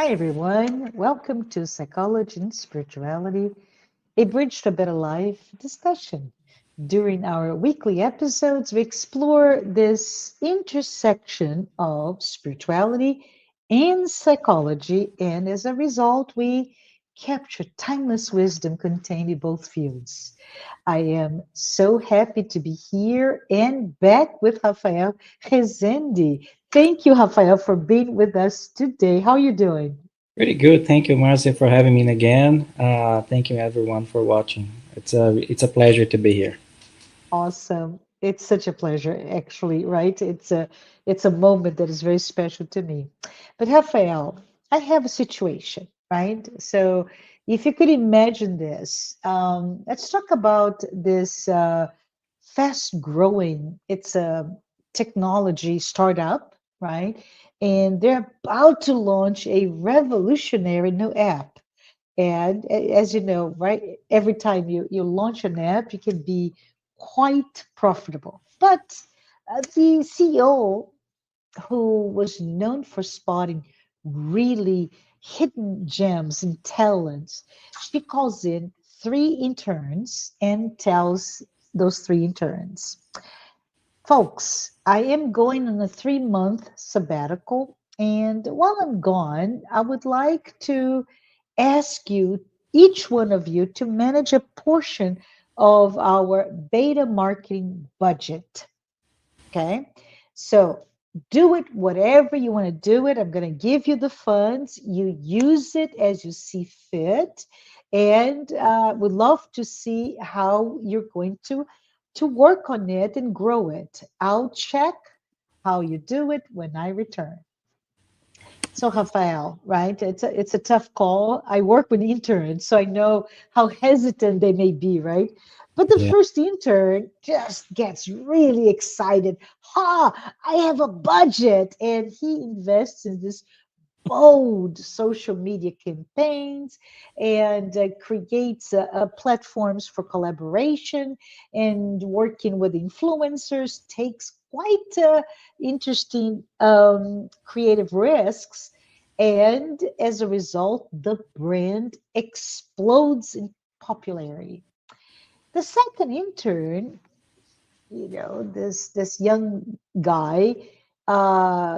Hi, everyone. Welcome to Psychology and Spirituality, a Bridge to a Better Life discussion. During our weekly episodes, we explore this intersection of spirituality and psychology, and as a result, we capture timeless wisdom contained in both fields. I am so happy to be here and back with Rafael Rezende. Thank you, Rafael, for being with us today. How are you doing? Pretty good. Thank you, Marcia, for having me again. Thank you, everyone, for watching. It's a pleasure to be here. Awesome. It's such a pleasure, actually, right? It's a moment that is very special to me. But Rafael, I have a situation, right? So if you could imagine this, let's talk about this fast growing, it's a technology startup, right? And they're about to launch a revolutionary new app. And as you know, right, every time you launch an app, you can be quite profitable. But the CEO, who was known for spotting really hidden gems and talents, she calls in three interns and tells those three interns, folks, I am going on a 3 month sabbatical. And while I'm gone, I would like to ask you, each one of you, to manage a portion of our beta marketing budget. Okay. So do it whatever you want to do it. I'm going to give you the funds. You use it as you see fit. And would love to see how you're going to work on it and grow it. I'll check how you do it when I return. So Rafael, right? It's a tough call. I work with interns, so I know how hesitant they may be, right? But the Yeah. first intern just gets really excited. Ha! I have a budget, and he invests in this bold social media campaigns and creates platforms for collaboration and working with influencers takes quite interesting creative risks, and as a result the brand explodes in popularity. The second intern, this young guy,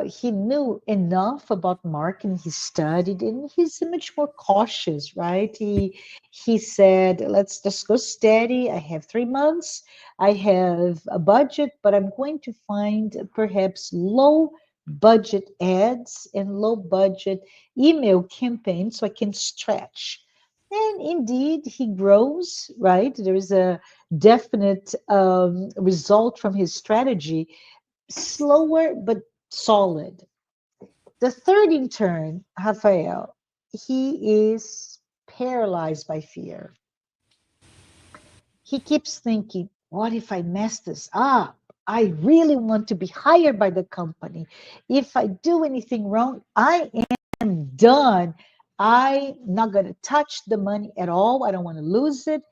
he knew enough about marketing. He studied, and he's much more cautious, right? He said, "Let's just go steady. I have 3 months. I have a budget, but I'm going to find perhaps low budget ads and low budget email campaigns so I can stretch." And indeed, he grows, right? There is a definite result from his strategy, slower but solid. The third intern, Rafael, he is paralyzed by fear. He keeps thinking, what if I mess this up? I really want to be hired by the company. If I do anything wrong, I am done. I'm not going to touch the money at all. I don't want to lose it.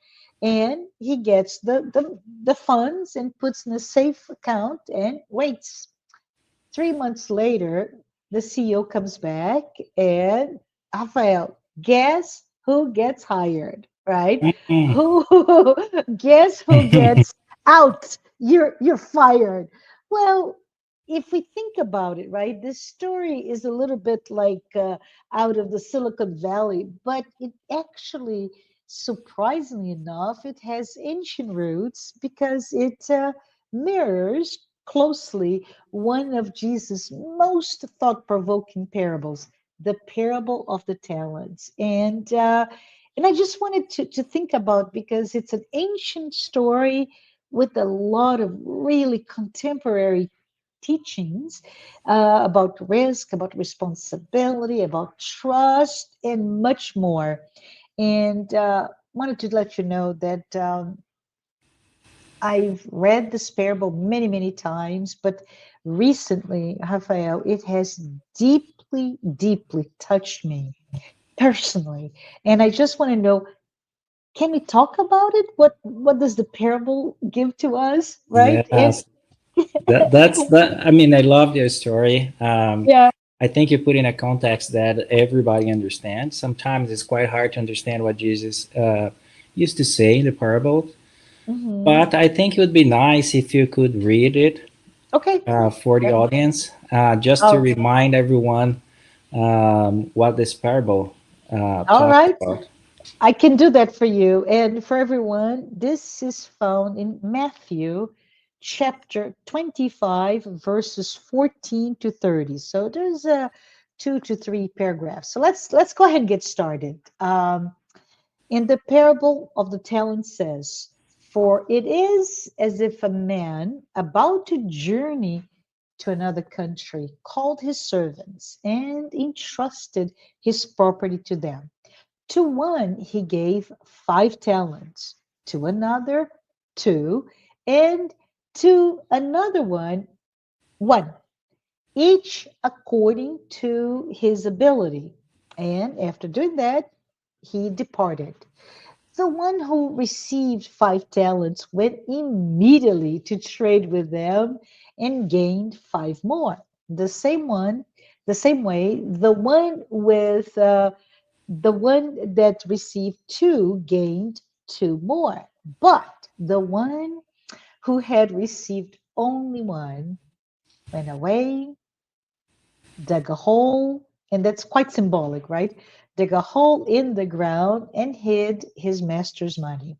And he gets the funds and puts in a safe account and waits. 3 months later, the CEO comes back and Rafael, guess who gets hired, right? Mm. Who guess who gets out? You're fired. Well, if we think about it, right, this story is a little bit like out of the Silicon Valley, but it actually, surprisingly enough, it has ancient roots because it mirrors closely one of Jesus' most thought-provoking parables, the parable of the talents. And I just wanted to think about, because it's an ancient story with a lot of really contemporary teachings about risk, about responsibility, about trust, and much more. And wanted to let you know that I've read this parable many, many times, but recently, Rafael, it has deeply, deeply touched me personally. And I just want to know, can we talk about it? What does the parable give to us, right? And Yes. That's that. I mean, I love your story. yeah, I think you put in a context that everybody understands. Sometimes it's quite hard to understand what Jesus used to say in the parable, Mm-hmm. but I think it would be nice if you could read it Okay. for the Yep. audience, just to Oh, remind everyone what this parable all talks right. about. I can do that for you. And for everyone, this is found in Matthew chapter 25, verses 14 to 30. So there's 2 to 3 paragraphs. So let's go ahead and get started. In the parable of the talent says, "For it is as if a man about to journey to another country called his servants and entrusted his property to them. To one he gave 5 talents, to another 2, and to another one, each according to his ability. And after doing that, he departed. The one who received 5 talents went immediately to trade with them and gained 5 more. The same way, the one that received 2 gained 2 more. But the one who had received only 1 went away, dug a hole, and that's quite symbolic, right? Dug a hole in the ground and hid his master's money.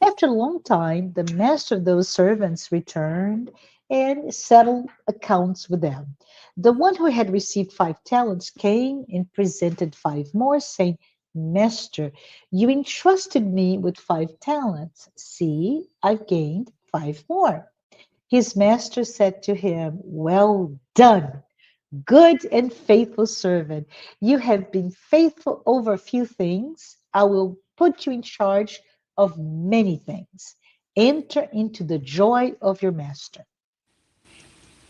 After a long time, the master of those servants returned and settled accounts with them. The one who had received 5 talents came and presented 5 more, saying, "Master, you entrusted me with 5 talents. See, I've gained 5 more." His master said to him, "Well done, good and faithful servant. You have been faithful over a few things. I will put you in charge of many things. Enter into the joy of your master."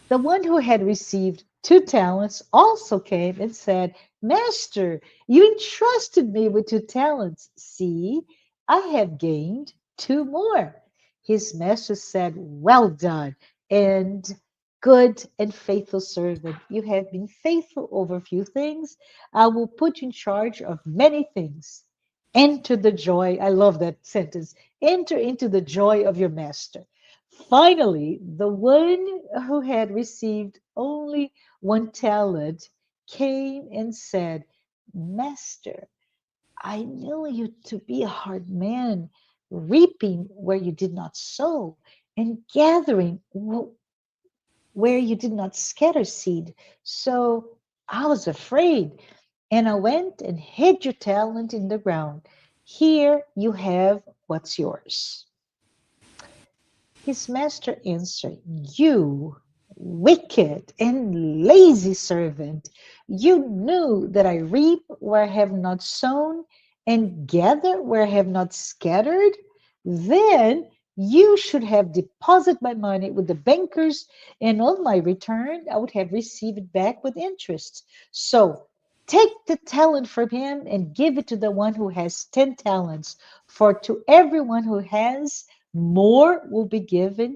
The one who had received 2 talents also came and said, "Master, you entrusted me with 2 talents. See, I have gained 2 more." His master said, "Well done, and good and faithful servant. You have been faithful over a few things. I will put you in charge of many things. Enter the joy." I love that sentence. Enter into the joy of your master. Finally, the one who had received only 1 talent came and said, "Master, I knew you to be a hard man, reaping where you did not sow and gathering where you did not scatter seed. So I was afraid, and I went and hid your talent in the ground. Here you have what's yours." His master answered, "You wicked and lazy servant, you knew that I reap where I have not sown and gather where I have not scattered. Then you should have deposited my money with the bankers, and on my return, I would have received it back with interest. So take the talent from him and give it to the one who has 10 talents. For to everyone who has, more will be given,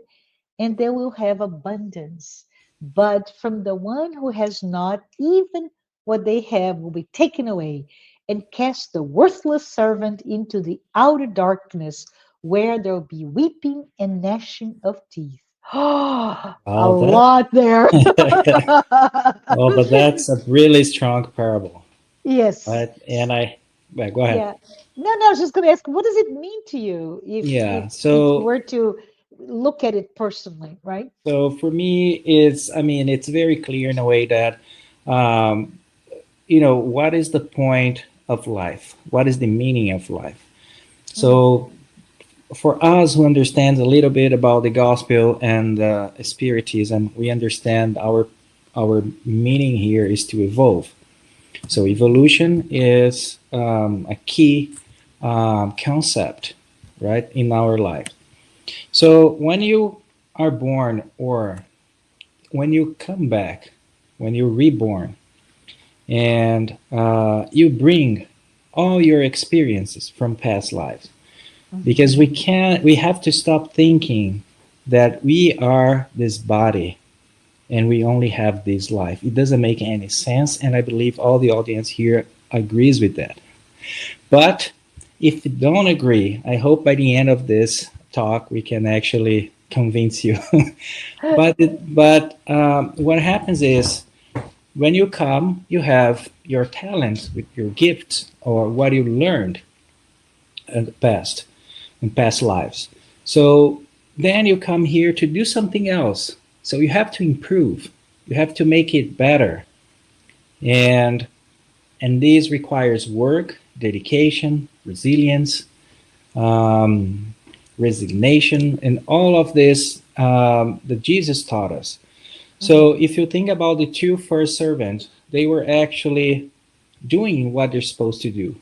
and they will have abundance. But from the one who has not, even what they have will be taken away. And cast the worthless servant into the outer darkness, where there will be weeping and gnashing of teeth. Oh, a All that. lot there. Well, but that's a really strong parable, Yes. right? And well, go ahead. Yeah. No, no, I was just going to ask, what does it mean to you if Yeah. if you So, were to look at it personally, right? so for me, I mean, it's very clear in a way that, um, what is the point of life? What is the meaning of life? Mm-hmm. So, for us who understand a little bit about the gospel and spiritism, we understand our meaning here is to evolve. So Mm-hmm. evolution is a key concept, right, in our life. So when you are born, or when you come back, when you're reborn, and you bring all your experiences from past lives, because Mm-hmm. we have to stop thinking that we are this body, and we only have this life. It doesn't make any sense, and I believe all the audience here agrees with that. But if you don't agree, I hope by the end of this talk we can actually convince you. But what happens is when you come, you have your talents with your gifts or what you learned in past lives. So then you come here to do something else. So you have to improve. You have to make it better. And this requires work, dedication, resilience, um, resignation, and all of this that Jesus taught us. So Mhm. if you think about the two first servants, they were actually doing what they're supposed to do.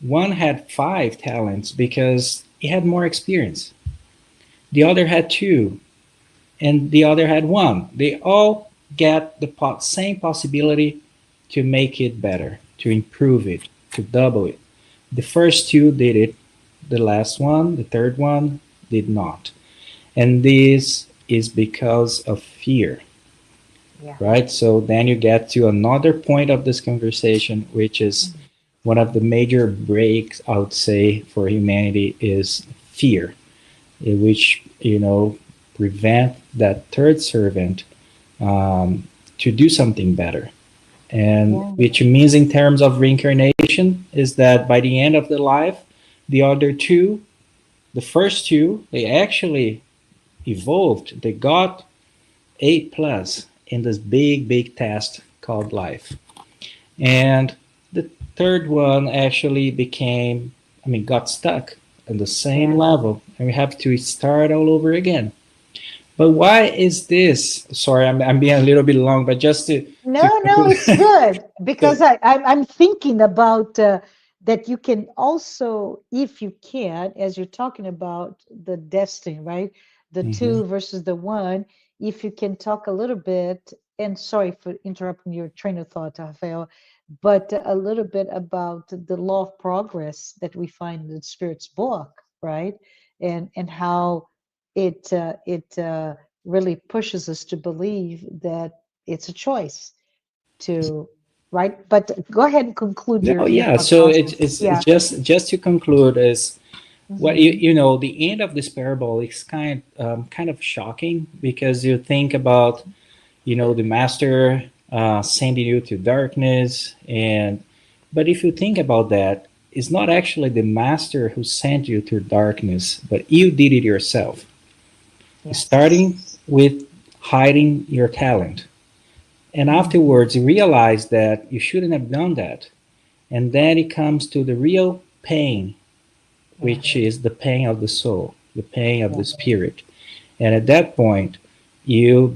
One had 5 talents because he had more experience. The other had 2, and the other had 1. They all get the same possibility to make it better, to improve it, to double it. The first 2 did it, the last one, the third one, did not. And this is because of fear, Yeah. right? So then you get to another point of this conversation, which is Mhm. one of the major breaks, I would say, for humanity is fear, which, prevent that third servant to do something better. And Yeah. which means in terms of reincarnation is that by the end of the life, the other 2, the first 2, they actually evolved. They got 8+ in this big test called life. And the third one actually got stuck at the same Yeah. level, and we have to start all over again. But why is this? Sorry, I'm being a little bit long, but just to No, no, conclude. it's good because So, I'm thinking about that you can also, if you can, as you're talking about the destiny, right? The mhm. two versus the one, if you can talk a little bit, and sorry for interrupting your train of thought, Rafael, but a little bit about the law of progress that we find in the Spirit's book, right? And how it really pushes us to believe that it's a choice to, right? But go ahead and conclude No, your yeah. thought So it's, process. it's Yeah. it's just to conclude is what Hmm. the end of this parable is kind of shocking because you think about the master sending you to darkness, and but if you think about that, it's not actually the master who sent you to darkness, but you did it yourself, starting Yes. with hiding your talent, and Hmm. afterwards you realize that you shouldn't have done that, and then it comes to the real pain, Yeah. which is the pain of the soul, the pain of the Yeah. spirit. And at that point, you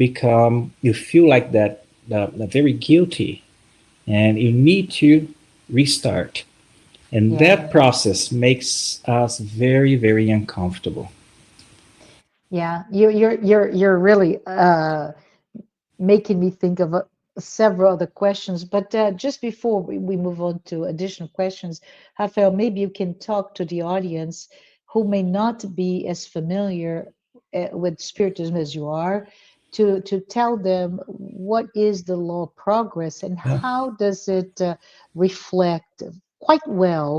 feel like that very guilty, and you need to restart. And Yeah. that process makes us very, very uncomfortable. Yeah. You're really making me think of several other questions. But just before we move on to additional questions, Rafael, maybe you can talk to the audience who may not be as familiar with Spiritism as you are, to tell them what is the law of progress and Yeah. how does it reflect quite well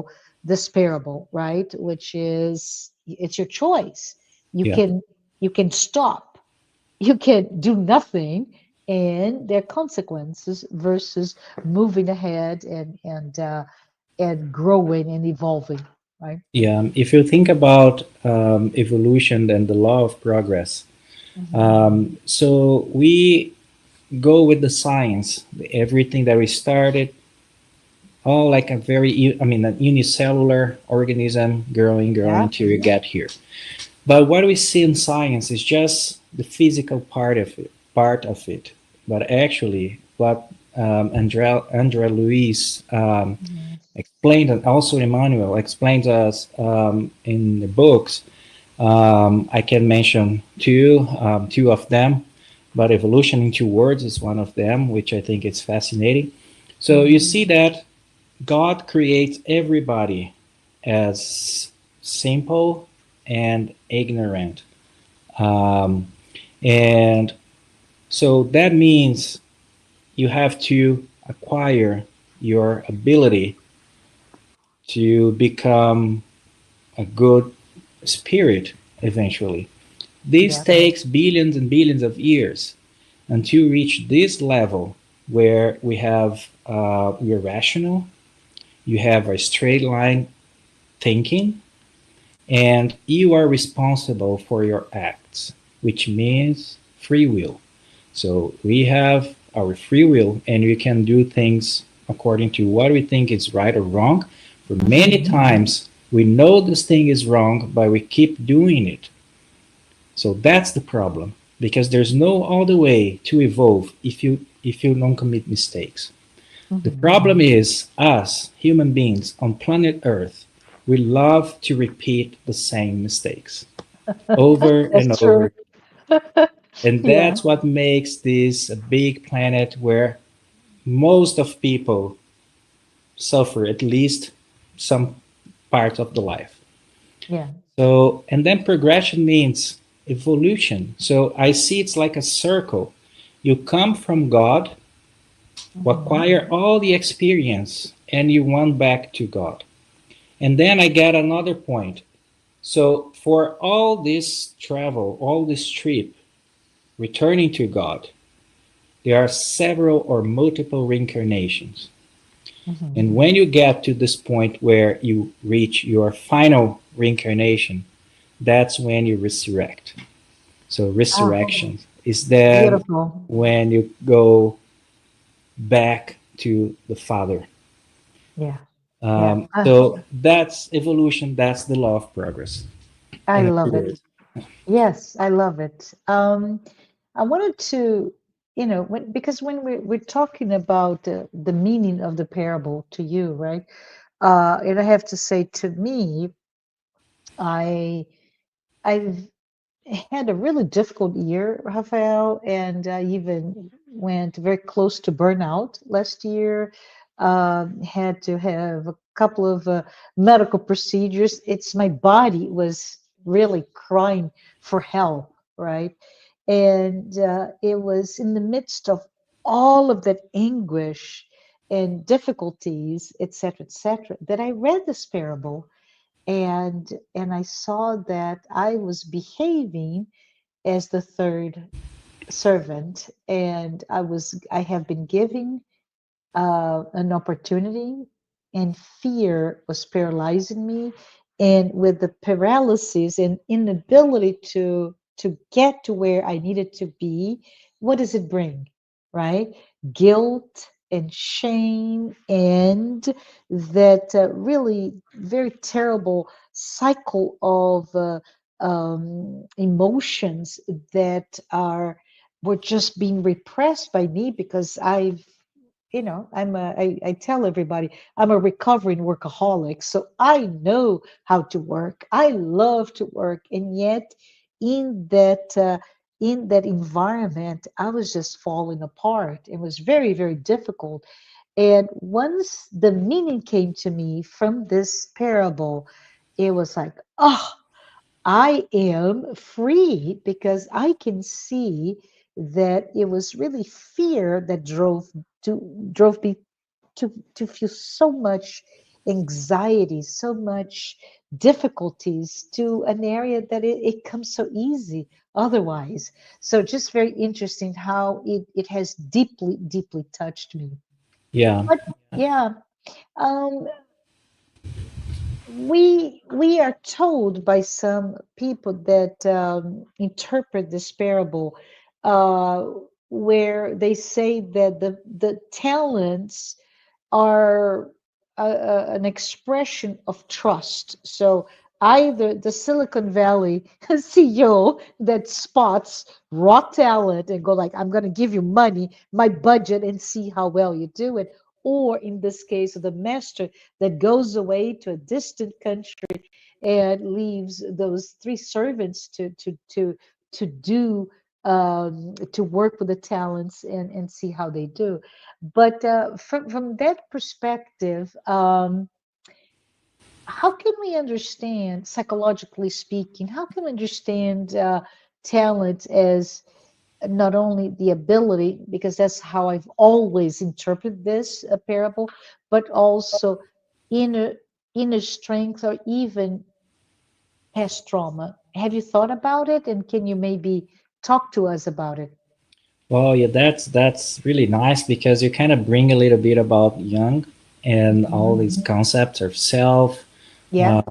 this parable, right? Which is it's your choice. You Yeah. can you can stop, you can do nothing, and there are consequences versus moving ahead and growing and evolving, right? Yeah. If you think about evolution and the law of progress, Hmm. so we go with the science, everything that we started, all like a unicellular organism growing, Yeah. growing till you get here. But what we see in science is just the physical part of it. But actually, what Andrea Luis Mhm. explained, and also Emmanuel explains us in the books. I can mention two of them, but evolution in 2 words is one of them, which I think is fascinating. So you Mhm. see that God creates everybody as simple and ignorant. Um, and So that means you have to acquire your ability to become a good spirit eventually. This Yeah. takes billions and billions of years until you reach this level where we're rational, you have a straight line thinking, and you are responsible for your acts, which means free will. So we have our free will, and we can do things according to what we think is right or wrong. For many Hmm. times, we know this thing is wrong, but we keep doing it. So that's the problem, because there's no other way to evolve if you don't commit mistakes. The Hmm. problem is us human beings on planet Earth. We love to repeat the same mistakes over and That's true. over. And Yeah. that's what makes this a big planet where most of people suffer at least some part of the life. Yeah. So, and then progression means evolution. So I see it's like a circle. You come from God, Hmm. acquire all the experience, and you want back to God. And then I get another point. So for all this travel, all this trip, returning to God, there are several or multiple reincarnations. And Hmm. when you get to this point where you reach your final reincarnation, that's when you resurrect. So Ah, resurrection is then beautiful. when you go back to the Father. Yeah. Yeah. So that's evolution. That's the law of progress. I In love other it. words, Yes, I love it. I wanted to, because when we're talking about the meaning of the parable to you, right? And I have to say, to me, I I've had a really difficult year, Rafael, and I even went very close to burnout last year. Had to have a couple of medical procedures. It's my body was really crying for help, right? And it was in the midst of all of that anguish and difficulties, et cetera, that I read this parable and I saw that I was behaving as the third servant, and I have been giving an opportunity, and fear was paralyzing me. And with the paralysis and inability to get to where I needed to be, what does it bring? Right? Guilt and shame, and that really very terrible cycle of emotions that are were just being repressed by me because I tell everybody I'm a recovering workaholic, so I know how to work. I love to work, and yet in that in that environment, I was just falling apart. It was very, very difficult. And once the meaning came to me from this parable, it was like, oh, I am free because I can see that it was really fear that drove me to feel so much anxiety, so much difficulties to an area that it comes so easy otherwise. So just very interesting how it has deeply, deeply touched me. yeah, But yeah, um, we are told by some people that interpret this parable uh, where they say that the talents are an expression of trust. So either the Silicon Valley CEO that spots raw talent and go like, I'm going to give you money, my budget, and see how well you do it. Or in this case, the master that goes away to a distant country and leaves those three servants to do to work with the talents and see how they do. But from that perspective, how can we understand, psychologically speaking, how can we understand talent as not only the ability, because that's how I've always interpreted this parable, but also inner inner strength or even past trauma. Have you thought about it, and can you maybe talk to us about it? Well, yeah, that's really nice because you kind of bring a little bit about Jung and all Mhm. these concepts of self, Yeah,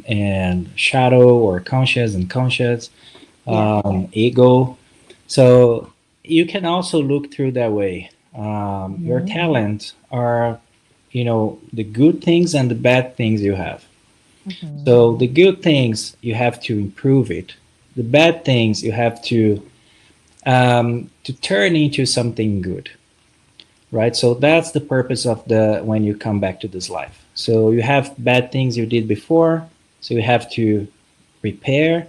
and shadow or conscious and conscious, yeah. ego. So you can also look through that way. Your Mhm. talents are, the good things and the bad things you have. Mhm. So the good things you have to improve it. The bad things you have to turn into something good, right? So that's the purpose of the when you come back to this life. So you have bad things you did before, so you have to repair,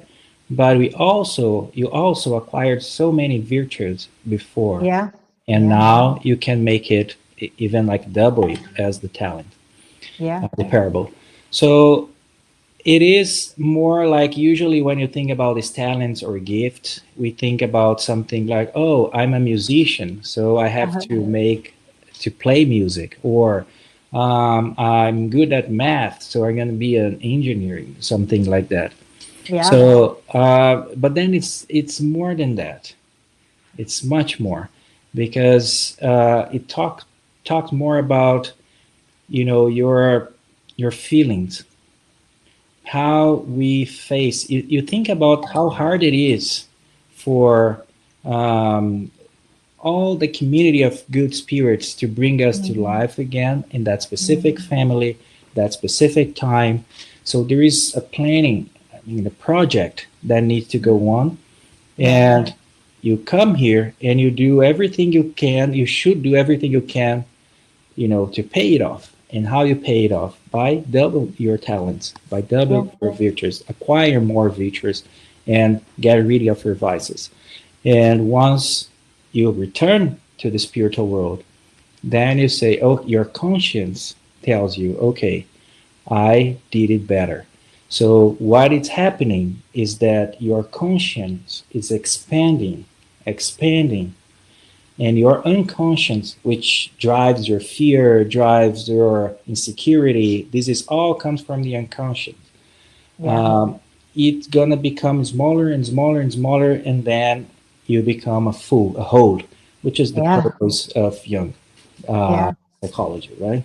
but we also you also acquired so many virtues before, Yeah, and yeah, now you can make it even like double it as the talent, yeah. the parable. So it is more like usually when you think about these talents or gifts, we think about something like, oh, I'm a musician, so I have Uh-huh. to play music, or I'm good at math, so I'm going to be an engineering, something like that. Yeah, So, but then it's more than that. It's much more because it talks more about your feelings, how we face. You think about how hard it is for um, all the community of good spirits to bring us to Mhm. life again in that specific Mhm. family, that specific time. So there is a planning, I mean, a project that needs to go on, Yeah, and you come here and you do everything you can. You should do everything you can, to pay it off. And how you pay it off? By double your talents, by yeah, double your virtues, acquire more virtues, and get rid of your vices. And once you return to the spiritual world, then you say, oh, your conscience tells you, okay, I did it better. So what is happening is that your conscience is expanding, and your unconscious, which drives your fear, drives your insecurity, this is all comes from the unconscious. yeah, um, it's gonna become smaller and smaller and smaller, and then you become a fool, a whole, which is the yeah, purpose of Jung uh, yeah. psychology, right?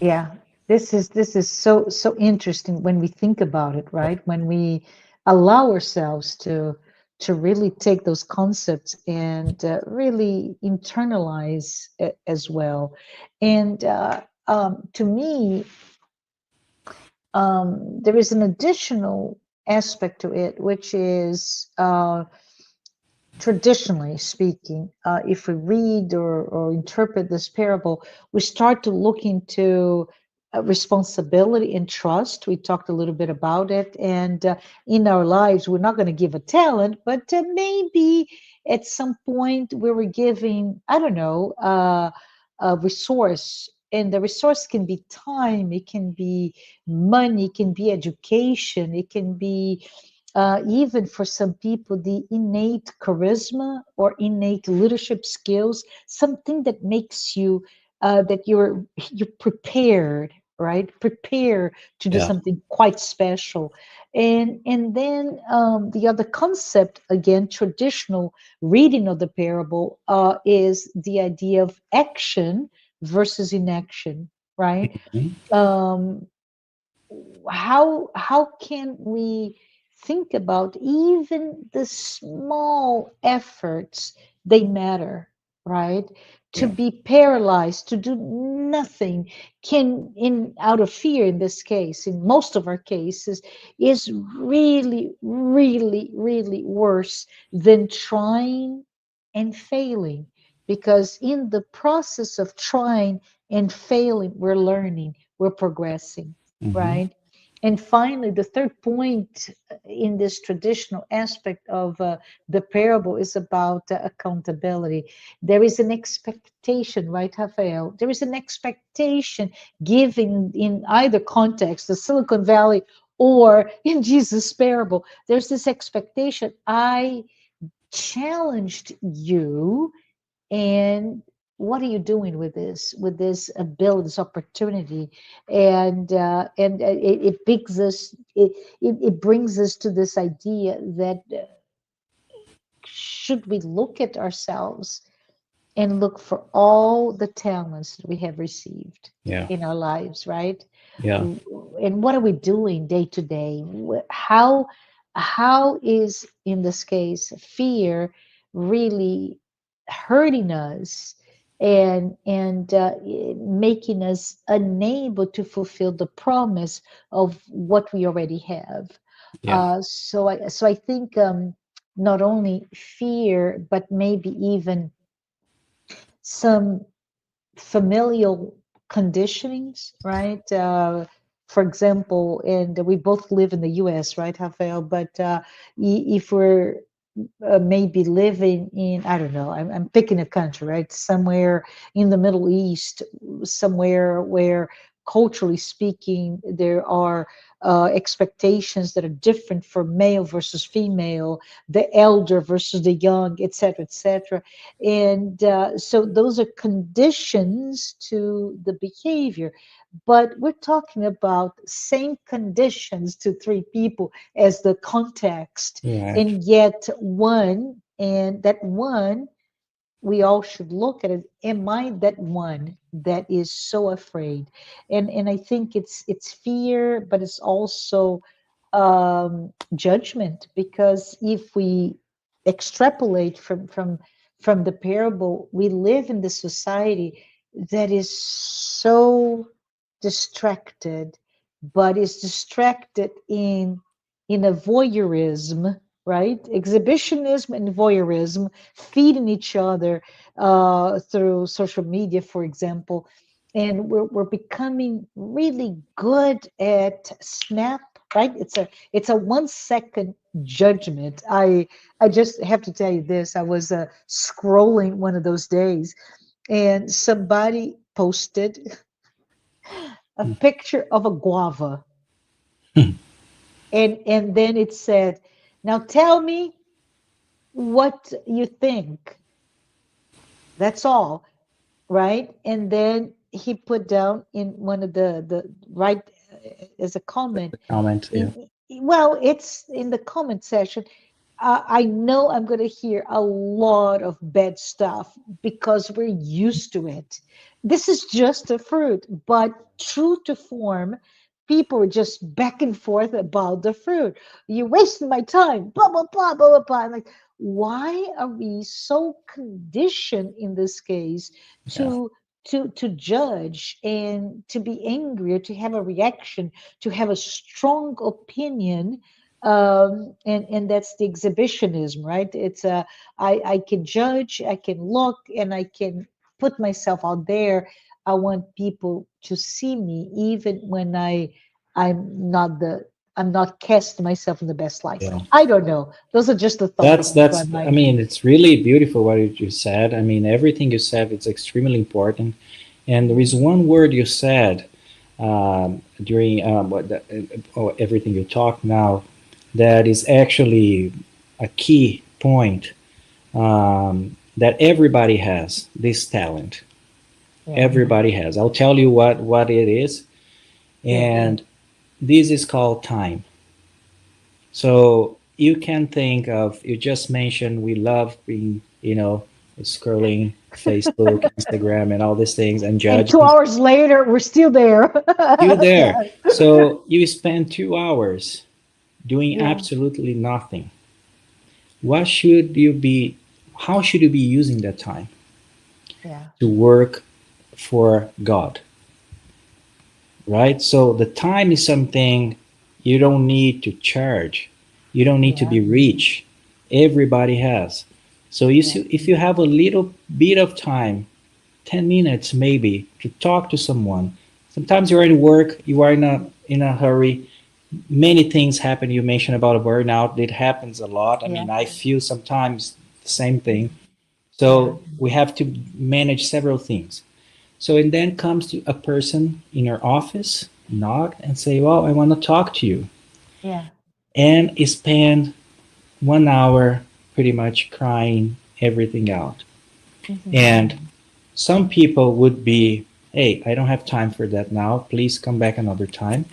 Yeah, this is so interesting when we think about it, right? When we allow ourselves to really take those concepts and really internalize it as well. And to me, there is an additional aspect to it, which is traditionally speaking, if we read or interpret this parable, we start to look into responsibility and trust. We talked a little bit about it. And in our lives, we're not going to give a talent, but maybe at some point we were giving, I don't know, a resource. And the resource can be time, it can be money, it can be education, it can be even for some people, the innate charisma or innate leadership skills, something that makes you that you're prepared, right? Prepare to do Yeah. something quite special, and then the other concept, again, traditional reading of the parable is the idea of action versus inaction, right? Mhm. Um, how can we think about even the small efforts, they matter, right? To Yeah. be paralyzed, to do nothing, can, in out of fear, in this case, in most of our cases, is really really worse than trying and failing, because in the process of trying and failing, we're learning, we're progressing, Hmm. right? And finally, the third point in this traditional aspect of the parable is about accountability. There is an expectation, right, Rafael? There is an expectation given in either context, the Silicon Valley or in Jesus' parable. There's this expectation. I challenged you, and what are you doing with this ability, this opportunity? And it brings us it brings us to this idea that should we look at ourselves and look for all the talents that we have received Yeah. in our lives, right? Yeah. And what are we doing day to day? How is, in this case, fear really hurting us and making us unable to fulfill the promise of what we already have? Yeah. So I think not only fear, but maybe even some familial conditionings, right? For example, and we both live in the US, right, Rafael? But if we're maybe living in, I don't know, I'm picking a country, right? Somewhere in the Middle East, somewhere where culturally speaking, there are expectations that are different for male versus female, the elder versus the young, et cetera, et cetera. And so those are conditions to the behavior. But we're talking about same conditions to three people as the context, Right. and yet one, and that one, we all should look at it. Am I that one that is so afraid? And I think it's fear, but it's also judgment, because if we extrapolate from the parable, we live in this society that is so distracted, but is distracted in a voyeurism, right? Exhibitionism and voyeurism, feeding each other through social media, for example. And we're becoming really good at snap, right? It's a 1 second judgment. I just have to tell you this. I was scrolling one of those days, and somebody posted a picture of a guava, and then it said, "Now tell me what you think." That's all, right? And then he put down in one of the right as a comment, Comment. Yeah. in well, it's in the comment section. I know I'm going to hear a lot of bad stuff because we're used to it. This is just a fruit, but true to form, people are just back and forth about the fruit. You're wasting my time, blah, blah, blah, blah, blah, blah. I'm like, why are we so conditioned in this case Yeah. to to judge and to be angry or to have a reaction, to have a strong opinion, and that's the exhibitionism, right? It's I can judge, I can look, and I can put myself out there. I want people to see me even when I'm not casting myself in the best light. Yeah. I don't know, those are just the thought that comes to my That's. I mind. mean, it's really beautiful what you said. I mean, everything you said is extremely important. And there is one word you said during everything you talk now that is actually a key point, that everybody has this talent. Yeah, Everybody has. I'll tell you what it is, yeah, and this is called time. So you can think of, you just mentioned we love being, scrolling Facebook, Instagram, and all these things and and two judging. hours later we're still there. You there. Yeah, So you spend 2 hours doing yeah, absolutely nothing. What should you be, how should you be using that time yeah, to work for God? Right? So the time is something you don't need to charge. You don't need to yeah, be rich. Everybody has. So you yeah, see, if you have a little bit of time, 10 minutes maybe, to talk to someone. Sometimes you're in work, you are in a hurry. Many things happen. You mentioned about a burnout. It happens a lot. I yeah, mean, I feel sometimes the same thing. yeah, So we have to manage several things. So and then comes to a person in your office, knock and say, "Well, I want to talk to you," yeah, and spend 1 hour. pretty much crying everything out. And Mhm. some people would be, hey, I don't have time for that now. Please come back another time.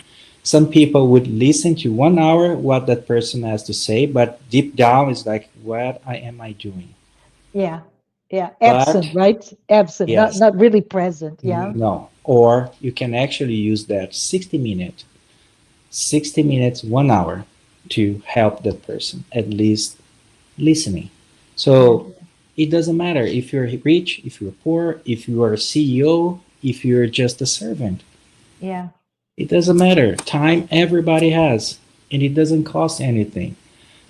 Some people would listen to 1 hour what that person has to say, but deep down is like, what am I doing? Yeah. Yeah. Absent, But right? Absent, not yes, not really present. Yeah. no. Or you can actually use that 60 minutes, 1 hour to help that person, at least listening. Yeah. So it doesn't matter if you're rich, if you're poor, if you are a CEO, if you're just a servant. Yeah. It doesn't matter. Time everybody has, and it doesn't cost anything.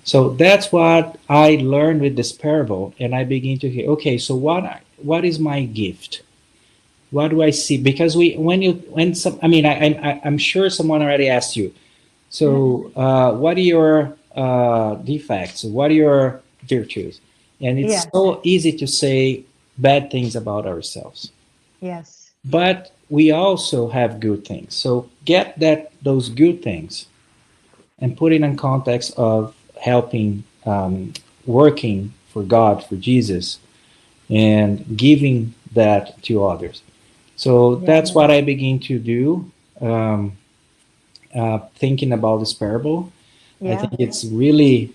So that's what I learned with this parable, and I begin to hear. Okay, so what is my gift? What do I see? Because when some, I mean, I'm sure someone already asked you. Mhm. So what are your defects? What are your virtues? And it's Yeah. so easy to say bad things about ourselves, Yes. but we also have good things. So get that those good things and put it in context of helping, working for God, for Jesus, and giving that to others. So Yeah. that's what I begin to do, um, thinking about this parable. I Yeah. think it's really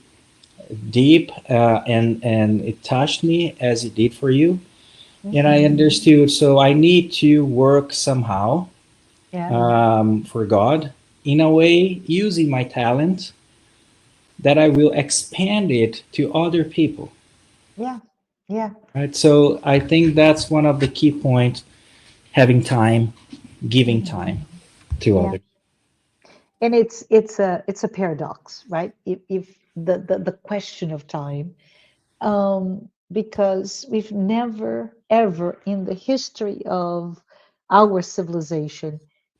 deep, and it touched me as it did for you. And I Mhm. understood. So I need to work somehow, Yeah. for God in a way using my talent that I will expand it to other people. Yeah. Yeah. Right. So I think that's one of the key points: having time, giving Mhm. time to Yeah. others. And it's a paradox, right? If the question of time, because we've never ever in the history of our civilization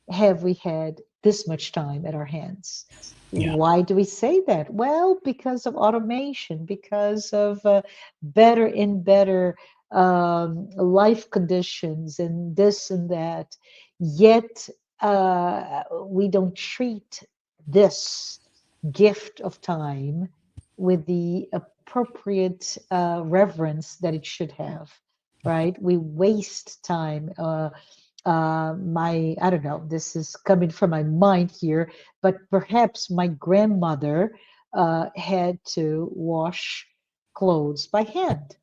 have we had this much time at our hands. Yeah. Why do we say that? Well, because of automation, because of better and better life conditions and this and that. Yet we don't treat this gift of time with the appropriate reverence that it should have, right? We waste time. I don't know, this is coming from my mind here, but perhaps my grandmother had to wash clothes by hand,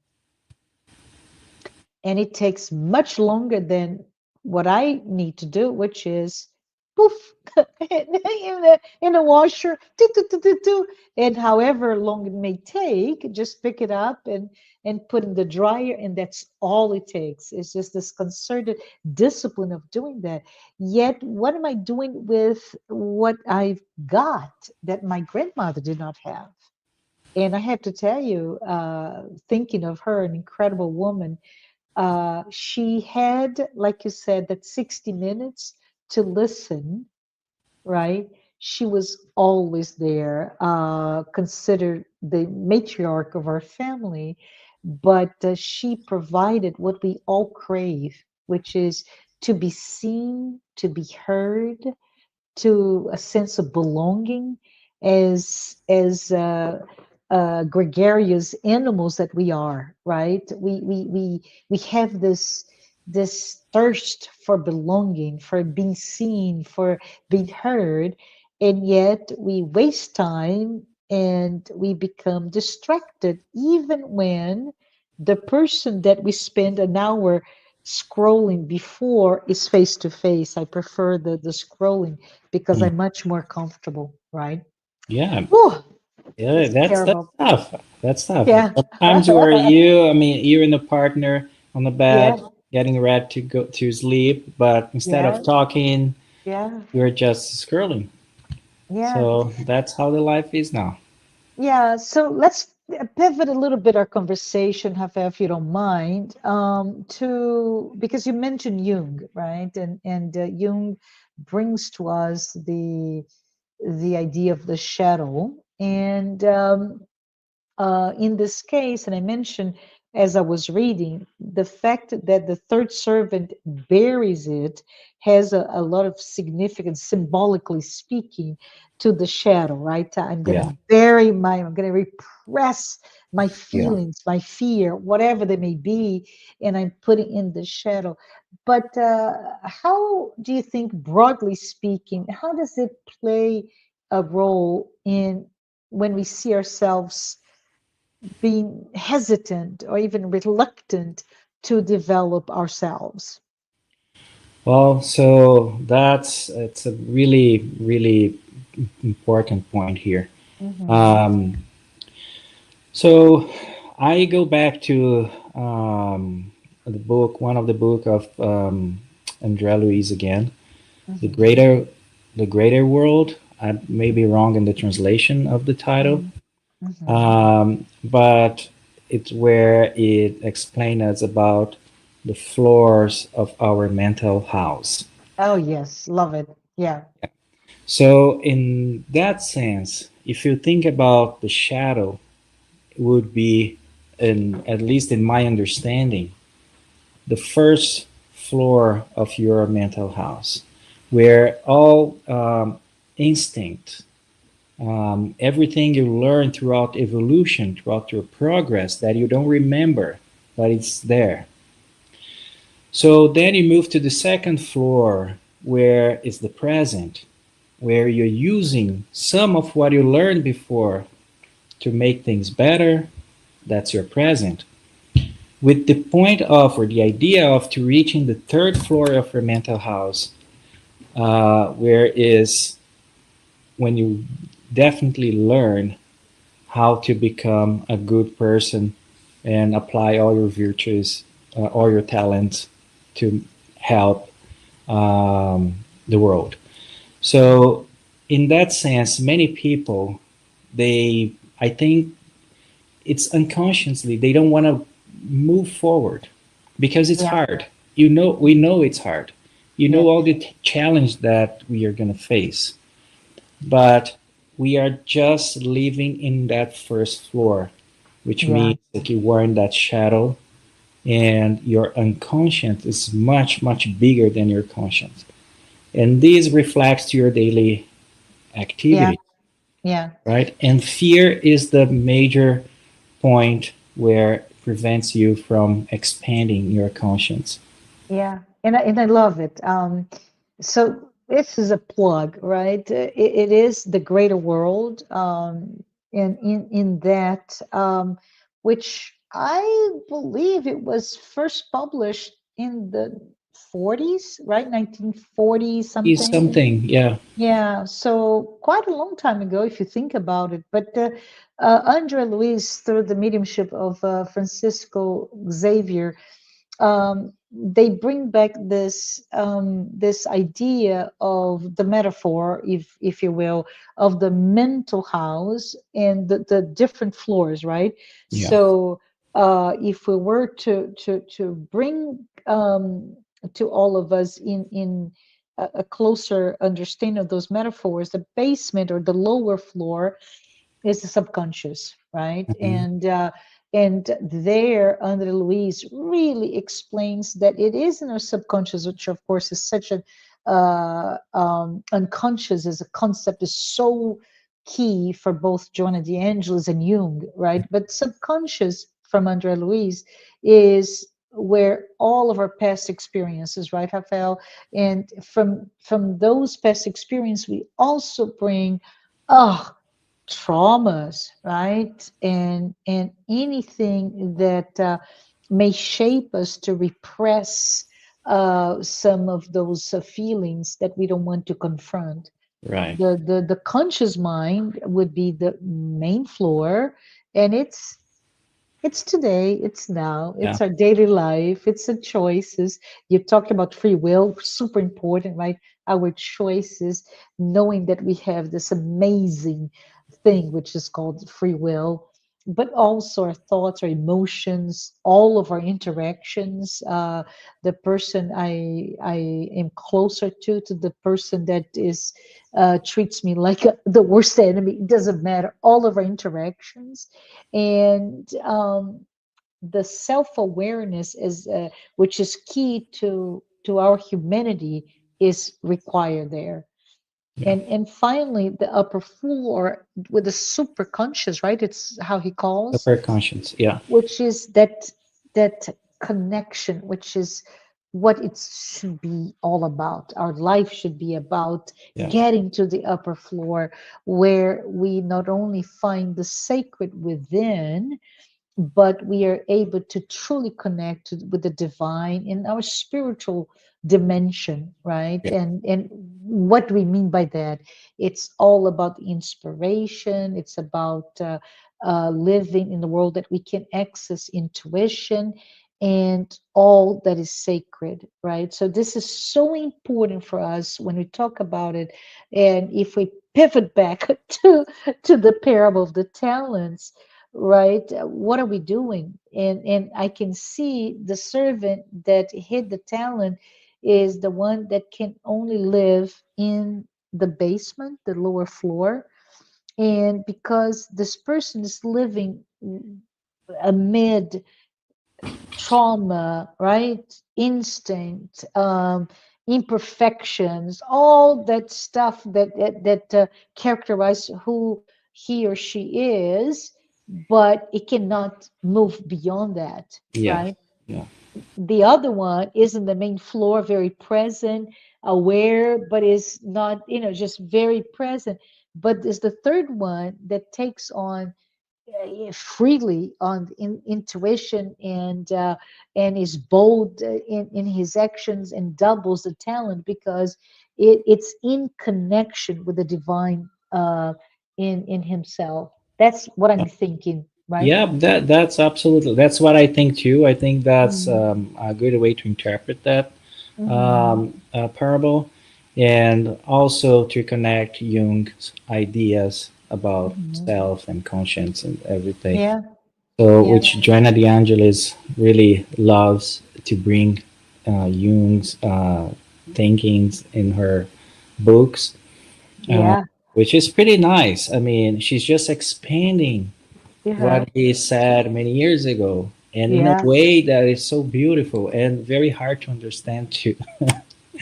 and it takes much longer than what I need to do, which is poof in the washer, do, do, do, do, do, and however long it may take, just pick it up and put in the dryer, and that's all it takes. It's just this concerted discipline of doing that. Yet, what am I doing with what I've got that my grandmother did not have? And I have to tell you, thinking of her, an incredible woman, she had, like you said, that 60 minutes to listen, right? She was always there, considered the matriarch of our family, but she provided what we all crave, which is to be seen, to be heard, to a sense of belonging as gregarious animals that we are, right? We have this thirst for belonging, for being seen, for being heard, and yet we waste time and we become distracted even when the person that we spend an hour scrolling before is face to face. I prefer the scrolling because Mm. I'm much more comfortable, right? Yeah. Whew, Yeah, it's that's terrible. tough. That's tough. Yeah. Sometimes where you, I mean, you and the partner on the Yeah. bed getting ready to go to sleep, but instead Yeah. of talking, Yeah. you're just scrolling. Yeah. So that's how the life is now. Yeah. So let's pivot a little bit our conversation, Rafael, if you don't mind, to because you mentioned Jung, right? And Jung brings to us the idea of the shadow. And in this case, and I mentioned as I was reading, the fact that the third servant buries it has a lot of significance, symbolically speaking, to the shadow, right? I'm going Yeah. to bury I'm going to repress my Yeah. feelings, my fear, whatever they may be, and I'm putting in the shadow. But how do you think, broadly speaking, how does it play a role in when we see ourselves being hesitant or even reluctant to develop ourselves? Well, so that's it's a really, really important point here. Hmm. Um, so I go back to the book, one of the book of Andrea Luiz again, the Hmm. greater, the greater world. I may be wrong in the translation of the title, Hmm. Hmm. but it's where it explains us about the floors of our mental house. Oh, yes, love it. Yeah. So, in that sense, if you think about the shadow, it would be, at least in my understanding, the first floor of your mental house, where all instinct, everything you learn throughout evolution, throughout your progress that you don't remember, but it's there. So then you move to the second floor, where is the present, where you're using some of what you learned before to make things better. That's your present. With the point of, or the idea of, to reaching the third floor of your mental house, where is when you definitely learn how to become a good person and apply all your virtues, all your talents to help the world. So, in that sense, many people, they, I think it's unconsciously, they don't want to move forward because it's Yeah. hard. You know, we know it's hard. You know Yes. all the challenge that we are going to face, but we are just living in that first floor, which Yeah. means that you are in that shadow and your unconscious is much, much bigger than your conscious. And this reflects to your daily Yeah. activity, Yeah. right? And fear is the major point where it prevents you from expanding your conscience. Yeah. And I love it. So this is a plug, right? It is the greater world, and in that, which I believe it was first published in the 40s, right? 1940 Is something. something, yeah, Yeah, so quite a long time ago, if you think about it. But Andre Luis, through the mediumship of Francisco Xavier, they bring back this idea of the metaphor, if you will, of the mental house and the different floors, right? yeah, So if we were to bring to all of us in a closer understanding of those metaphors, the basement or the lower floor is the subconscious, right? mhm, And there, Andre Luis really explains that it is in our subconscious, which of course is such an unconscious as a concept is so key for both Joanna de Angelis and Jung, right? But subconscious from Andre Luis is where all of our past experiences, right, Rafael? And from those past experiences, we also bring, oh, traumas, right? And anything that may shape us to repress some of those feelings that we don't want to confront. right, The conscious mind would be the main floor, and it's today, it's now, yeah, it's our daily life, it's the choices. You talked about free will, super important, right? Our choices, knowing that we have this amazing thing which is called free will, but also our thoughts, our emotions, all of our interactions. The person I am closer to the person that is treats me like the worst enemy. It doesn't matter. All of our interactions, and the self-awareness is which is key to our humanity is required there. Yeah. And finally the upper floor with the super conscious, right? It's how he calls, Upper conscience. Yeah. which is that connection, which is what it should be all about. Our life should be about Yeah. getting to the upper floor, where we not only find the sacred within, but we are able to truly connect with the divine in our spiritual dimension, right? Yeah. And what do we mean by that? It's all about inspiration. It's about living in the world that we can access intuition and all that is sacred, right? So this is so important for us when we talk about it. And if we pivot back to the parable of the talents, right? What are we doing? And I can see the servant that hid the talent is the one that can only live in the basement, the lower floor. And because this person is living amid trauma, right? Instinct, imperfections, all that stuff that characterize who he or she is, but it cannot move beyond that, Yeah. right? Yeah. The other one is in the main floor, very present, aware, but is not, just very present. But there's the third one that takes on freely on intuition and is bold in his actions and doubles the talent because it's in connection with the divine in himself. That's what I'm thinking, right? Yeah, that's absolutely, that's what I think too. I think that's Mm-hmm. a good way to interpret that Mm-hmm. parable, and also to connect Jung's ideas about Mm-hmm. self and conscience and everything. Yeah, So, yeah, which Joanna De Angelis really loves to bring Jung's thinkings in her books, uh, yeah, which is pretty nice. I mean, she's just expanding yeah, what he said many years ago, and in a yeah. way that is so beautiful and very hard to understand too.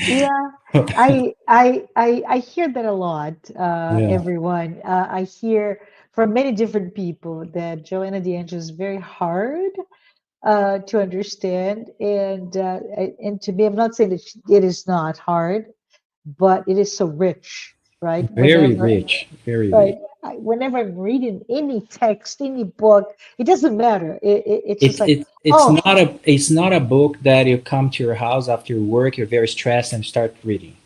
Yeah, I hear that a lot, Yeah, everyone. I hear from many different people that Joanna D'Angelo is very hard to understand, and to me, I'm not saying that it is not hard, but it is so rich, right? very Whenever, rich, very right, rich. whenever I'm reading any text, any book, it doesn't matter. It's just It's like, it, it's oh, not a book that you come to your house after work, you're very stressed and start reading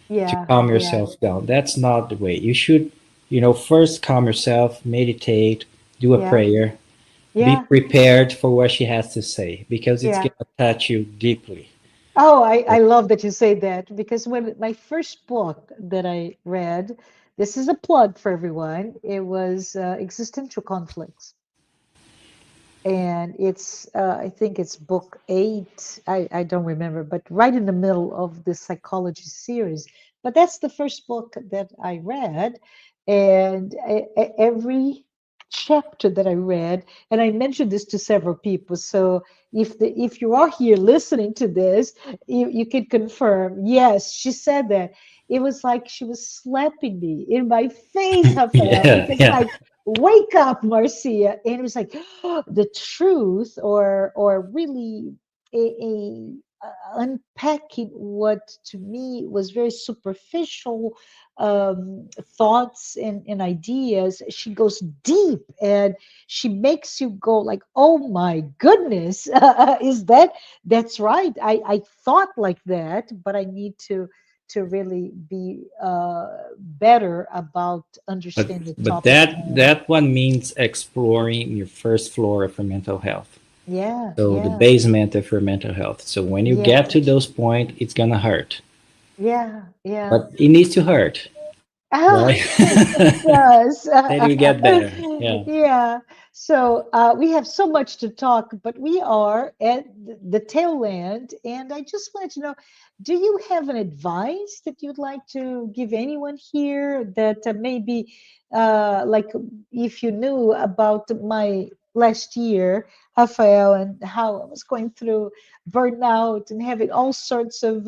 to yeah, calm yeah, yourself down. That's not the way. You should, first calm yourself, meditate, do a yeah, prayer, be yeah. prepared for what she has to say because it's Yeah. gonna touch you deeply. Oh, I love that you say that because when my first book that I read, this is a plug for everyone, it was Existential Conflicts. And it's, I think it's book 8. I don't remember, but right in the middle of the psychology series. But that's the first book that I read. And every chapter that I read, and I mentioned this to several people. So if you are here listening to this, you can confirm. Yes, she said that. It was like she was slapping me in my face, Rafael, Yeah, because yeah. like, wake up, Marcia. And it was like the truth, or really a unpacking what to me was very superficial thoughts and ideas. She goes deep and she makes you go like, oh my goodness, is that's right. I thought like that, but I need to really be better about But understanding the but topic that more. that one means exploring your first floor of your mental health. Yeah, So the yeah, basement of your mental health. So when you yeah, get to those point, it's gonna hurt, yeah, yeah. but it needs to hurt, Ah, right? it does. Then you get better. Yeah. Yeah. So we have so much to talk, but we are at the tail end. And I just wanted to know, do you have an advice that you'd like to give anyone here that maybe, like, if you knew about my last year, Rafael, and how I was going through burnout and having all sorts of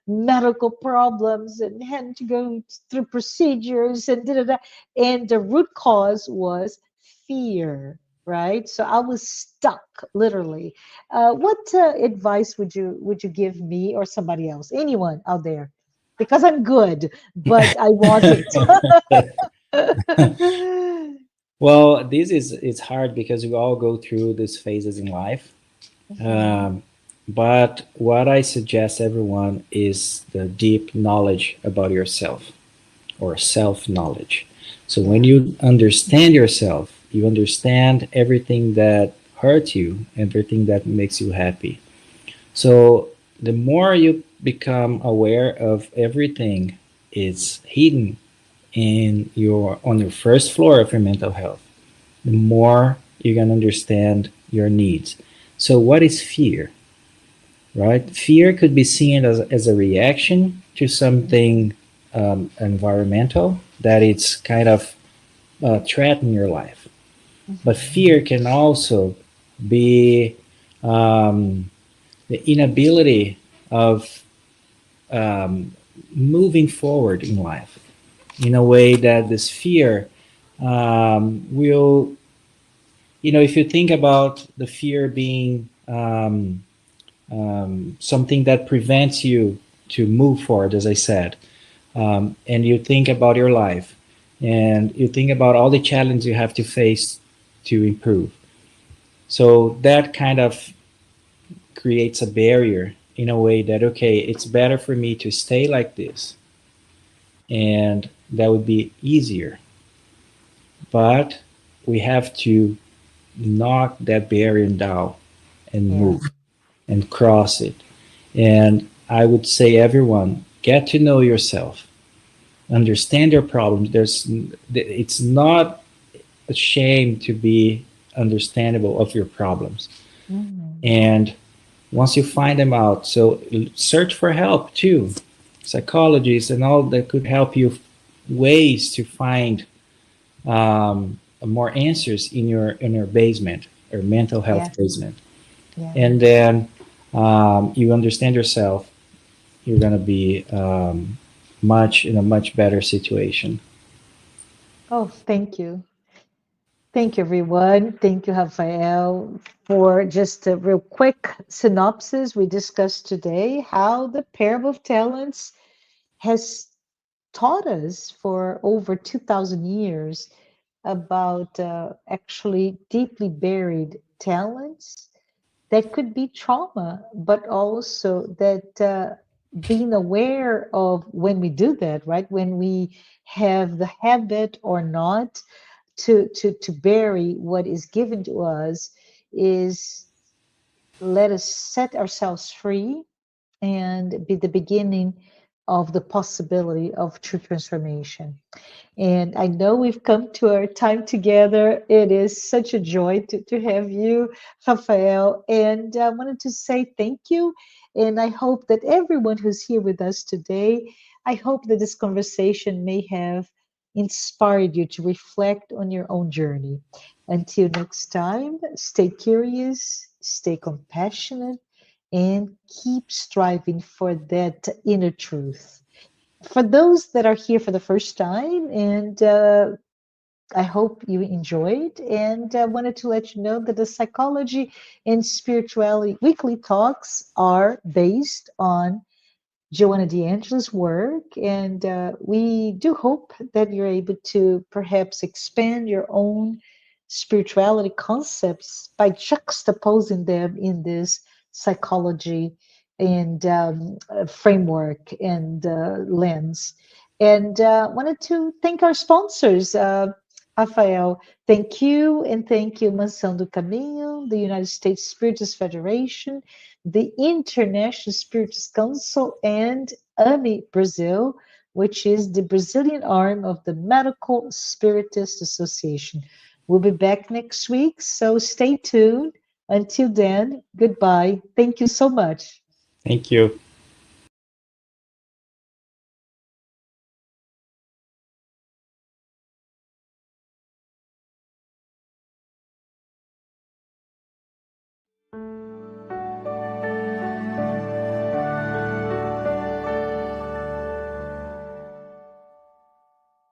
medical problems and having to go through procedures and da, da, da. And the root cause was fear, right? So I was stuck, literally. What advice would you give me or somebody else, anyone out there? Because I'm good, but I wasn't. Well, this is it's hard because we all go through these phases in life. Mhm. Um, but what I suggest everyone is the deep knowledge about yourself or self knowledge. So when Yeah, you understand yourself, you understand everything that hurts you, everything that makes you happy. So the more you become aware of everything is hidden in your on your first floor of your mental health, the more you're going to understand your needs. So what is fear? Right? Fear could be seen as a reaction to something environmental that it's kind of threatening your life. But mhm. fear can also be um, the inability of um, moving forward in life in a way that this fear will, if you think about the fear being something that prevents you to move forward, as I said, and you think about your life and you think about all the challenges you have to face to improve. So that kind of creates a barrier in a way that, okay, it's better for me to stay like this, and that would be easier. But we have to knock that barrier down and Yeah, move and cross it. And I would say, everyone, get to know yourself, understand your problems. It's not a shame to be understandable of your problems. mhm. And once you find them out, so search for help too, psychologists and all that could help you ways to find more answers in your basement or mental Yeah, health basement. yeah. And then you understand yourself, you're going to be much in a much better situation. Oh, thank you. Thank you, everyone. Thank you, Rafael, for just a real quick synopsis. We discussed today how the parable of talents has taught us for over 2,000 years about actually deeply buried talents that could be trauma, but also that being aware of when we do that, right? When we have the habit or not to bury what is given to us is let us set ourselves free and be the beginning of the possibility of true transformation. And I know we've come to our time together. It is such a joy to have you, Rafael. And I wanted to say thank you. And I hope that everyone who's here with us today, I hope that this conversation may have inspired you to reflect on your own journey. Until next time, stay curious, stay compassionate, and keep striving for that inner truth. For those that are here for the first time, and I hope you enjoyed, and wanted to let you know that the psychology and spirituality weekly talks are based on Joanna D'Angelo's work, and we do hope that you're able to perhaps expand your own spirituality concepts by juxtaposing them in this psychology and framework and lens. And wanted to thank our sponsors. Rafael, thank you, and thank you, Mansão do Caminho, the United States Spiritist Federation, the International Spiritist Council, and AMI Brazil, which is the Brazilian arm of the Medical Spiritist Association. We'll be back next week, so stay tuned. Until then, goodbye. Thank you so much. Thank you.